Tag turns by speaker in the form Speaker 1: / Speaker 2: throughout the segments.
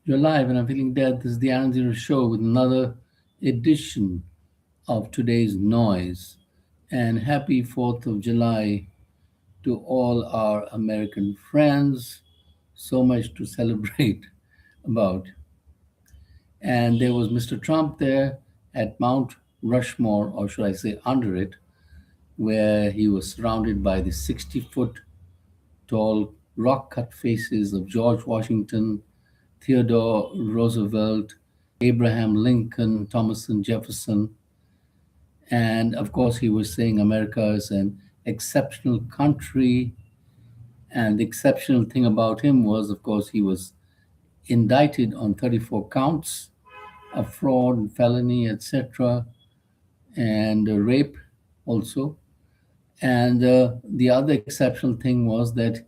Speaker 1: You're live, and I'm feeling dead. This is the Aaron Zero Show with another edition of today's noise. And happy 4th of July to all our American friends. So much to celebrate about. And there was Mr. Trump there at Mount Rushmore, or should I say under it, where he was surrounded by the 60-foot tall rock cut faces of George Washington, Theodore Roosevelt, Abraham Lincoln, Thomas and Jefferson. And of course, he was saying America is an exceptional country. And the exceptional thing about him was, of course, he was indicted on 34 counts of fraud, felony, etc., and rape also. And the other exceptional thing was that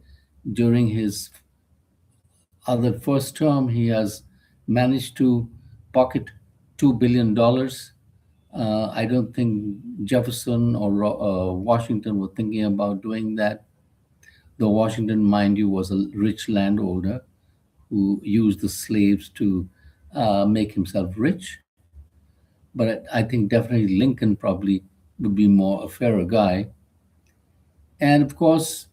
Speaker 1: during his other first term, he has managed to pocket $2 billion. I don't think Jefferson or Washington were thinking about doing that. Though Washington, mind you, was a rich landowner who used the slaves to make himself rich. But I think definitely Lincoln probably would be more a fairer guy. And of course,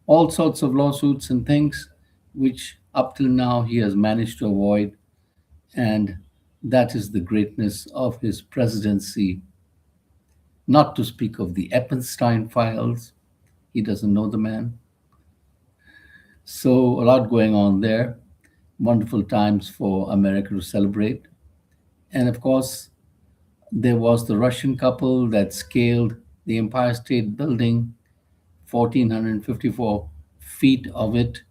Speaker 1: all sorts of lawsuits and things, which up till now he has managed to avoid. And that is the greatness of his presidency, not to speak of the Eppenstein files. He doesn't know the man. So, a lot going on there. Wonderful times for America to celebrate. And of course, there was the Russian couple that scaled the Empire State Building, 1,454 feet of it,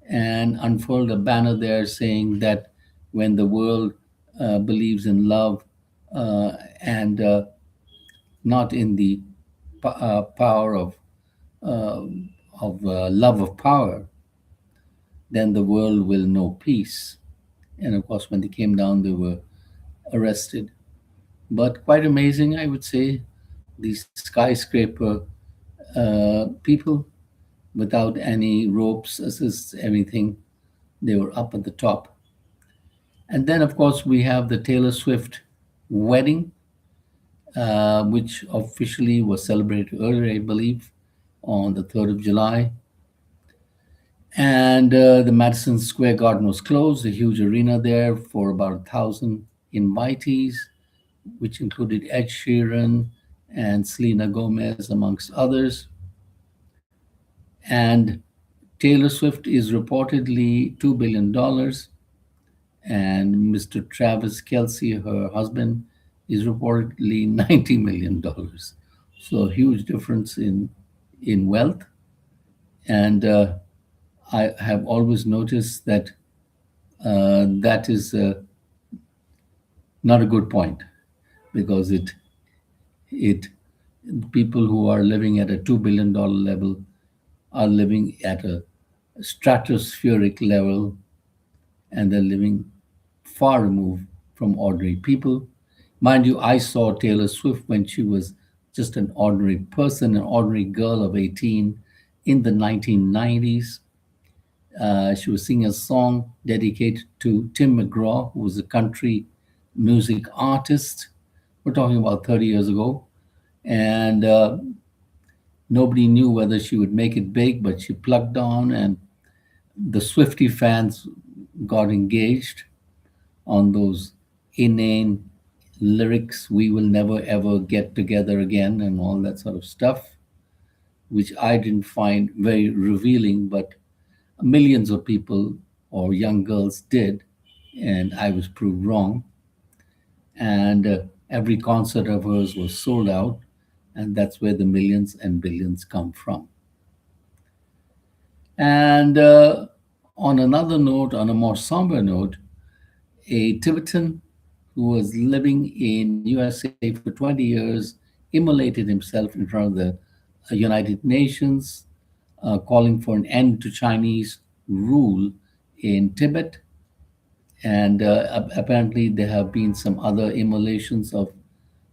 Speaker 1: and unfurled a banner there saying that when the world believes in love and not in the power uh, of love of power, then the world will know peace. And of course, when they came down, they were arrested. But quite amazing, I would say, these skyscraper people without any ropes, assists, anything. They were up at the top. And then, of course, we have the Taylor Swift wedding, which officially was celebrated earlier, I believe, on the 3rd of July. And the Madison Square Garden was closed, a huge arena there for about 1,000 invitees, which included Ed Sheeran and Selena Gomez, amongst others. And Taylor Swift is reportedly $2 billion, and Mr. Travis Kelsey, her husband, is reportedly $90 million. So a huge difference in wealth. And I have always noticed that that is not a good point because it people who are living at a $2 billion level are living at a stratospheric level, and they're living far removed from ordinary people. Mind you, I saw Taylor Swift when she was just an ordinary person, an ordinary girl of 18 in the 1990s. She was singing a song dedicated to Tim McGraw, who was a country music artist. We're talking about 30 years ago. And nobody knew whether she would make it big, but she plugged on, and the Swiftie fans got engaged on those inane lyrics, we will never ever get together again, and all that sort of stuff, which I didn't find very revealing, but millions of people or young girls did, and I was proved wrong. And every concert of hers was sold out, and that's where the millions and billions come from. And on another note, on a more somber note, a Tibetan who was living in USA for 20 years immolated himself in front of the United Nations, calling for an end to Chinese rule in Tibet. And apparently, there have been some other immolations of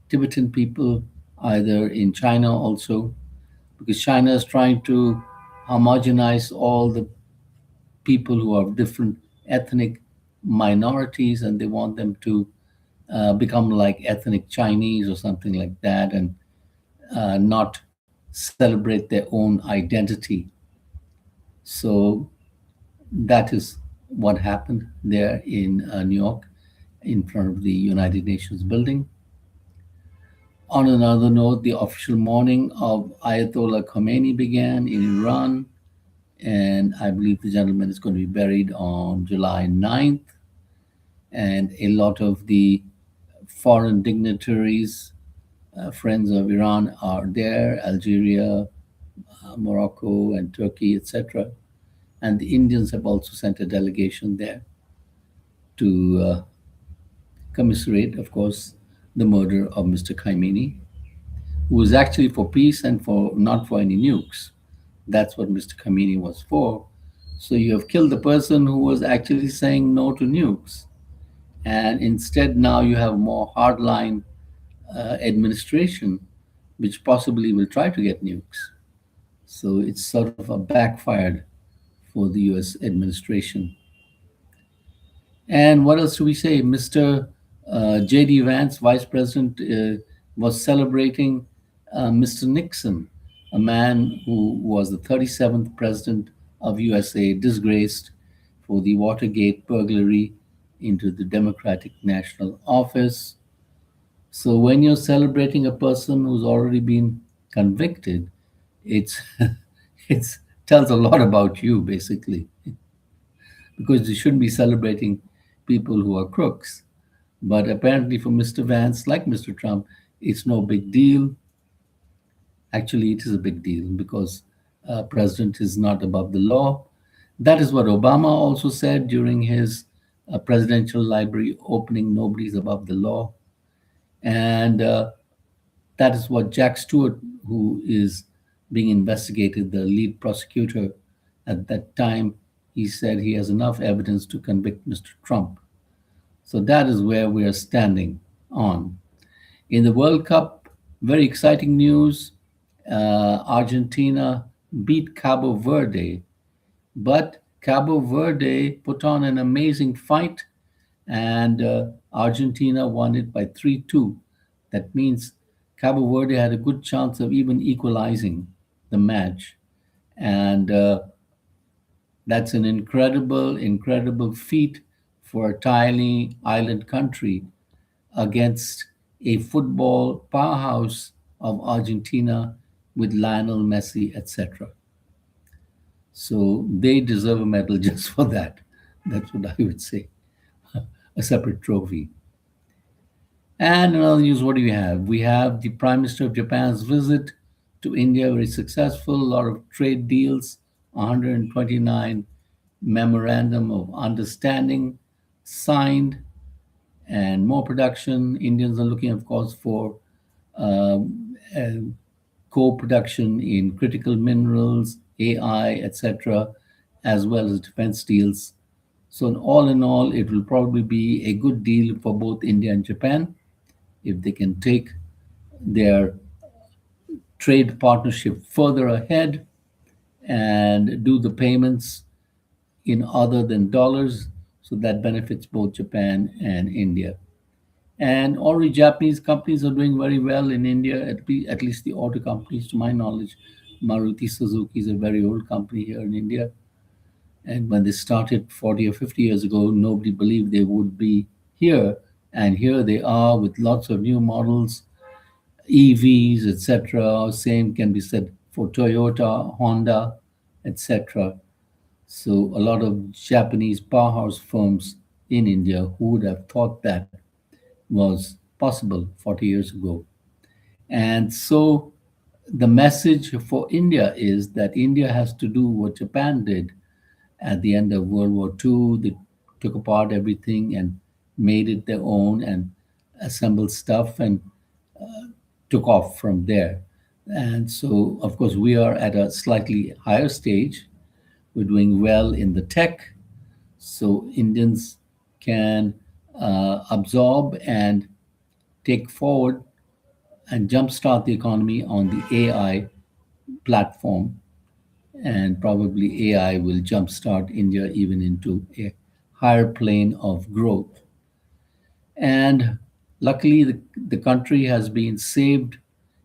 Speaker 1: Tibetan people, either in China also, because China is trying to homogenize all the people who are different ethnic minorities and they want them to become like ethnic Chinese or something like that, and not celebrate their own identity. So that is what happened there in New York in front of the United Nations building. On another note, the official mourning of Ayatollah Khomeini began in Iran, and I believe the gentleman is going to be buried on July 9th. And a lot of the foreign dignitaries, friends of Iran, are there: Algeria, Morocco, and Turkey, etc. And the Indians have also sent a delegation there to commiserate, of course, the murder of Mr. Khomeini, who was actually for peace and for not for any nukes. That's what Mr. Khomeini was for. So you have killed the person who was actually saying no to nukes. And instead, now you have a more hardline administration, which possibly will try to get nukes. So it's sort of a backfired for the US administration. And what else do we say? Mr. J.D. Vance, Vice President, was celebrating Mr. Nixon, a man who was the 37th President of USA, disgraced for the Watergate burglary into the Democratic National Office. So when you're celebrating a person who's already been convicted, it's it's tells a lot about you basically, because you shouldn't be celebrating people who are crooks. But apparently, for Mr. Vance, like Mr. Trump, it's no big deal. Actually, it is a big deal because president is not above the law. That is what Obama also said during his presidential library opening: "Nobody's above the law." And that is what Jack Stewart, who is being investigated, the lead prosecutor at that time, he said he has enough evidence to convict Mr. Trump. So that is where we are standing on. In the World Cup, very exciting news. Argentina beat Cabo Verde, but Cabo Verde put on an amazing fight, and Argentina won it by 3-2. That means Cabo Verde had a good chance of even equalizing the match. And that's an incredible, incredible feat for a tiny island country against a football powerhouse of Argentina with Lionel Messi, etc. So they deserve a medal just for that. That's what I would say. A separate trophy. And in other news, what do we have? We have the Prime Minister of Japan's visit to India, very successful, a lot of trade deals, 129 memorandum of understanding signed, and more production. Indians are looking, of course, for uh, co-production in critical minerals, AI, etc., as well as defense deals. So, all in all, it will probably be a good deal for both India and Japan if they can take their trade partnership further ahead and do the payments in other than dollars. So that benefits both Japan and India. And already Japanese companies are doing very well in India, at least the auto companies, to my knowledge. Maruti Suzuki is a very old company here in India. And when they started 40 or 50 years ago, nobody believed they would be here. And here they are with lots of new models, EVs, etc. Same can be said for Toyota, Honda, etc. So a lot of Japanese powerhouse firms in India, who would have thought that was possible 40 years ago. And so the message for India is that India has to do what Japan did at the end of World War II. They took apart everything and made it their own and assembled stuff and took off from there. And so, of course, we are at a slightly higher stage. We're doing well in the tech, so Indians can absorb and take forward and jumpstart the economy on the AI platform. And probably AI will jumpstart India even into a higher plane of growth. And luckily, the country has been saved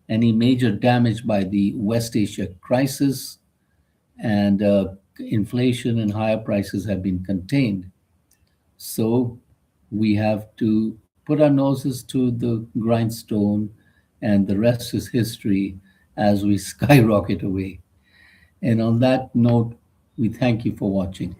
Speaker 1: any major damage by the West Asia crisis, and inflation and higher prices have been contained. So we have to put our noses to the grindstone, and the rest is history as we skyrocket away. And on that note, we thank you for watching.